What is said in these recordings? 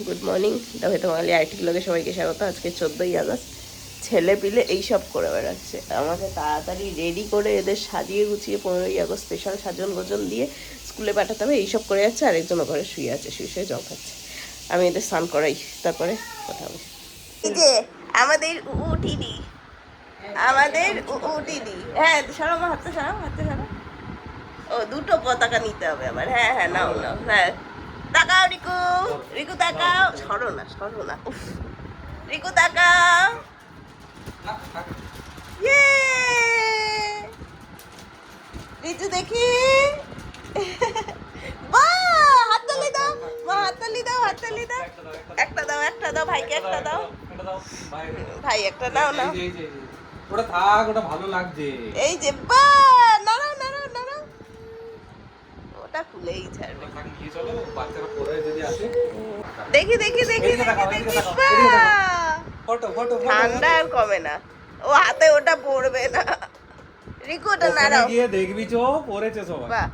Good morning, তবে তোমার IT ব্লগে সবাইকে স্বাগত। আজকে 14ই আগস্ট। ছেলে পিলে এইসব করে বেড়াচ্ছে। আমাকে তাড়াতাড়ি রেডি করে এদের সাজিয়ে গুছিয়ে 15ই আগস্ট স্পেশাল সাজন গোজন দিয়ে স্কুলে পাঠাতে হবে। এইসব করে যাচ্ছে, আরেকজন ঘরে শুয়ে আছে, শুয়ে শুয়ে জল খাচ্ছে। আমি এদের স্নান করাই, তারপরে কথা হবে। এই যে আমাদের উটিডি, আমাদের উটিডি। হ্যাঁ সরো, হাতটা সরো, হাতটা সরো। ও দুটো পতাকা নিতে হবে আবার। হ্যাঁ হ্যাঁ, নাও নাও। হ্যাঁ তাকাও রিকু, রিকু তাকাও। সরো না, সরো না। উফ, রিকু তাকাও। ইয়ে রিজু দেখি। বাহ, হাততালি দাও মা, হাততালি দাও, হাততালি দাও। একটা দাও, একটা দাও ভাইকে, একটা দাও। ভাই একটা দাও না। ওটা থাক, ওটা ভালো লাগছে। এই যে বাহ, নাড়াও নাড়াও নাড়াও। ওটা খুলেই ছাড়বে। চলো বাচ্চারা পরে যদি আসে। দেখি দেখি দেখি দেখি। ফটো ফটো ঠান্ডা আর কমে না, ও হাতে ওটা পড়বে না। রিকু ওটা নাড়াও। গিয়ে দেখবি চো পড়েছে সবাই। বাহ,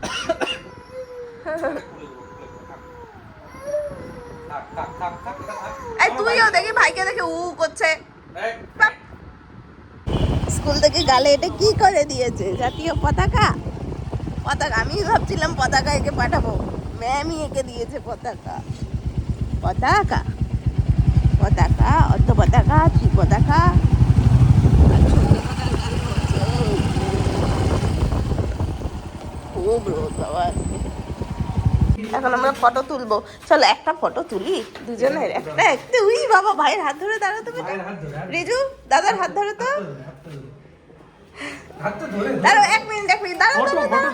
থাক থাক থাক থাক থাক। এই তুইও দেখি, ভাইকে দেখে উ করছে। বাহ। স্কুল থেকে গালে এটা কি করে দিয়েছে? জাতীয় পতাকা। পতাকা, আমি ভাবছিলাম পতাকা একে পাঠাবো, ম্যামই একে দিয়েছে পতাকা। পতাকা পতাকা, অর্ধ পতাকা, ত্রি পতাকা। খুব রোদ বাবা আজকে। এখন আমরা ফটো তুলবো, চলো একটা ফটো তুলি দুজনের। একটা একটা উই বাবা, ভাইয়ের হাত ধরে দাঁড়াতে হবে। রিজু দাদার হাত ধরে তো। দাঁড়াও, এক মিনিট এক মিনিট, দাঁড়াও দাঁড়াও।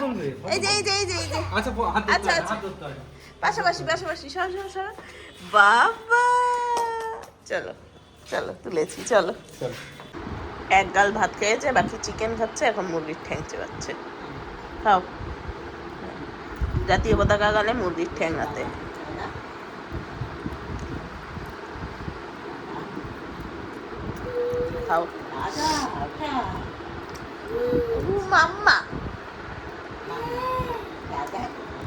এই যে এই যে এই যে এই যে। আচ্ছা আচ্ছা, পাশাপাশি পাশাপাশি, সর সর সর। বাবা চলো চলো, তুলেছি চলো। এক গাল ভাত খেয়েছে, বাকি চিকেন খাচ্ছে, এখন মুরগির ঠ্যাং চেবাচ্ছে। খাও। জাতীয় পতাকা গালে মুরগির ঠ্যাং হাতে। খাও। মাম্মা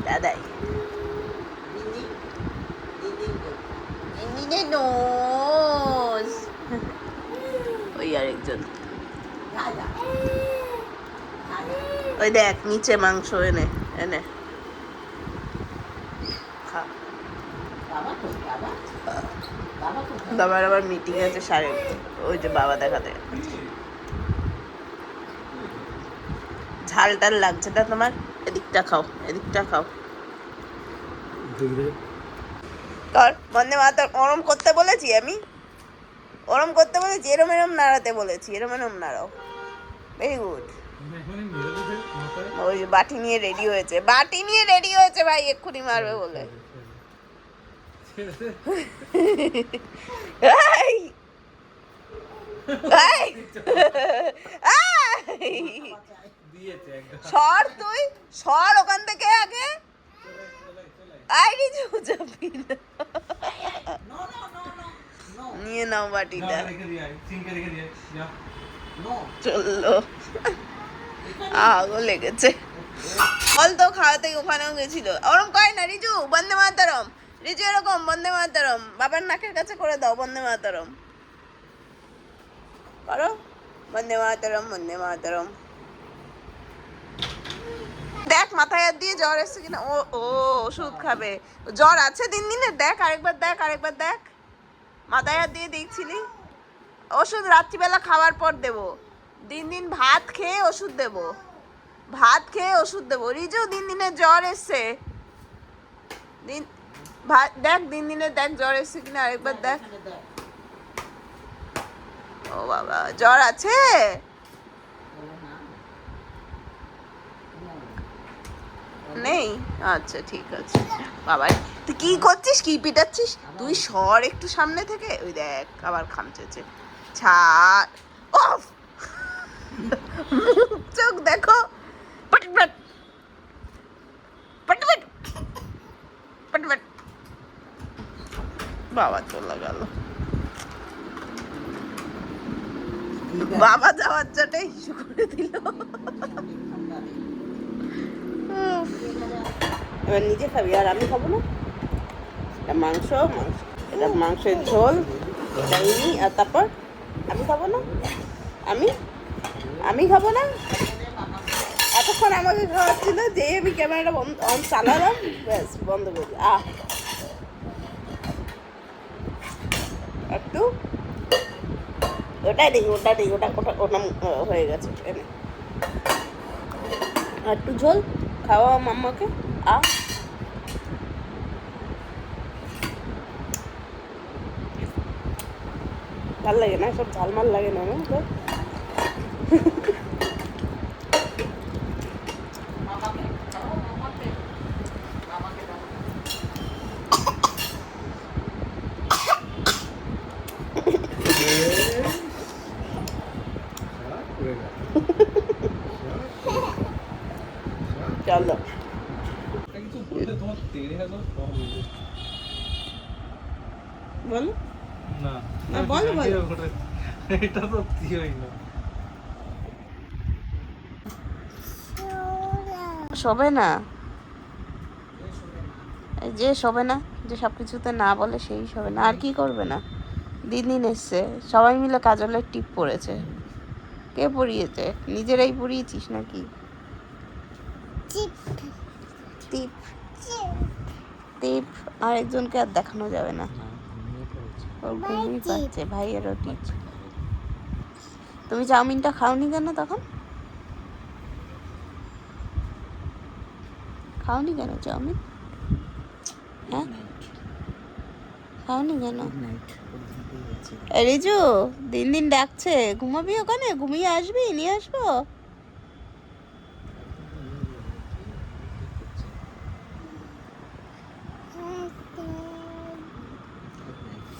দাদাই নোজ। ওই আরেকজন, ওই দেখ নিচে মাংস এনে এনে খা। বাবার আবার মিটিং আছে সাড়ে, ওই যে বাবা দেখাতে। ঝাল টাল লাগছে না তোমার? এদিকটা খাও, এদিকটা খাও। তোর বন্দে মাতরম ওরম করতে বলেছি আমি? ওরম করতে বলেছি? এরম এরম নাড়াতে বলেছি, এরম এরম নাড়াও। Very good. ওই বাটি নিয়ে রেডি হয়েছে, বাটি নিয়ে রেডি হয়েছে ভাই, এক্ষুনি মারবে বলে। এই! এই! এই! সর তুই, সর ওখান থেকে আগে। আইডি যাবি না। নিয়ে নাও বাটিটা, চললো। আগো লেগেছে। ফল তো খাওয়াতে ওখানেও গেছিল। ওরম কয় না রিজু, বন্দে মাতরম। রিজু এরকম বন্দে মাতরম, বাবার নাকের কাছে করে দাও বন্দে মাতরম। করো বন্দে মাতরম, বন্দে মাতরম। দেখ মাথায় হাত দিয়ে জ্বর এসছে কিনা। ও ও ওষুধ খাবে, জ্বর আছে দিন দিনে। দেখ আরেকবার, দেখ আরেকবার, দেখ মাথায় হাত দিয়ে দেখছিলি। ওষুধ রাত্রিবেলা খাওয়ার পর দেবো। দিন দিন ভাত খেয়ে ওষুধ দেবো, ভাত খেয়ে ওষুধ দেবো। রিজু দিন দিনে জ্বর এসছে, দিন দেখ দিন দিনে দেখ জ্বর এসছে কিনা, আরেকবার দেখ। ও বাবা, জ্বর আছে? নেই? আচ্ছা ঠিক আছে। বাবা তুই কি করছিস, কি পিটাচ্ছিস? তুই সর একটু সামনে থেকে। ওই দেখ আবার খামচেছে। ছাড়। অফ, চোখ দেখো। পটপট পটপট পটপট। বাবা চলে গেল। বাবা যাওয়ার জন্য ইস্যু করে দিল। এবার নিজে খাবি আর আমি খাবো না? মাংস মাংস এটা মাংসের ঝোল, ডাইনি, আর তারপর আমি খাবো না, আমি খাবো না। এতক্ষণ আমাকে খাওয়াচ্ছিল, যে আমি ক্যামেরাটা অন চালালাম, ব্যাস বন্ধ করি। একটু ওটা নেই, ওটা হয়ে গেছে। এনে আর একটু ঝোল খাওয়া মাম্মাকে। ভাল লাগে না, সব ঝালমাল লাগে না তো। চলো কিছু বললে তোমার তেড়ে গেল বলো না না, বলো বলো। এটা তো দিওই না। শোবে না, এই যে শোবে না, যে সব কিছুতে না বলে সেই শোবে না। আর কি করবে না, দিন এসছে, সবাই মিলে কাজলের টিপ পড়েছে। কে পড়িয়েছে? নিজেরাই পড়িয়েছিস নাকি? টিপ টিপ আরেকজনকে আর দেখানো যাবে না, ওর ঘুমিয়ে পাচ্ছে। ভাইয়েরও টিপ। তুমি চাউমিনটা খাওনি কেন তখন? খাওনি কেন চাউমিন? হ্যাঁ, খাওনি কেন? রিজু দিন ডাকছে, ঘুমাবি ওখানে? ঘুমিয়ে আসবি, নিয়ে আসবো।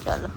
চলো।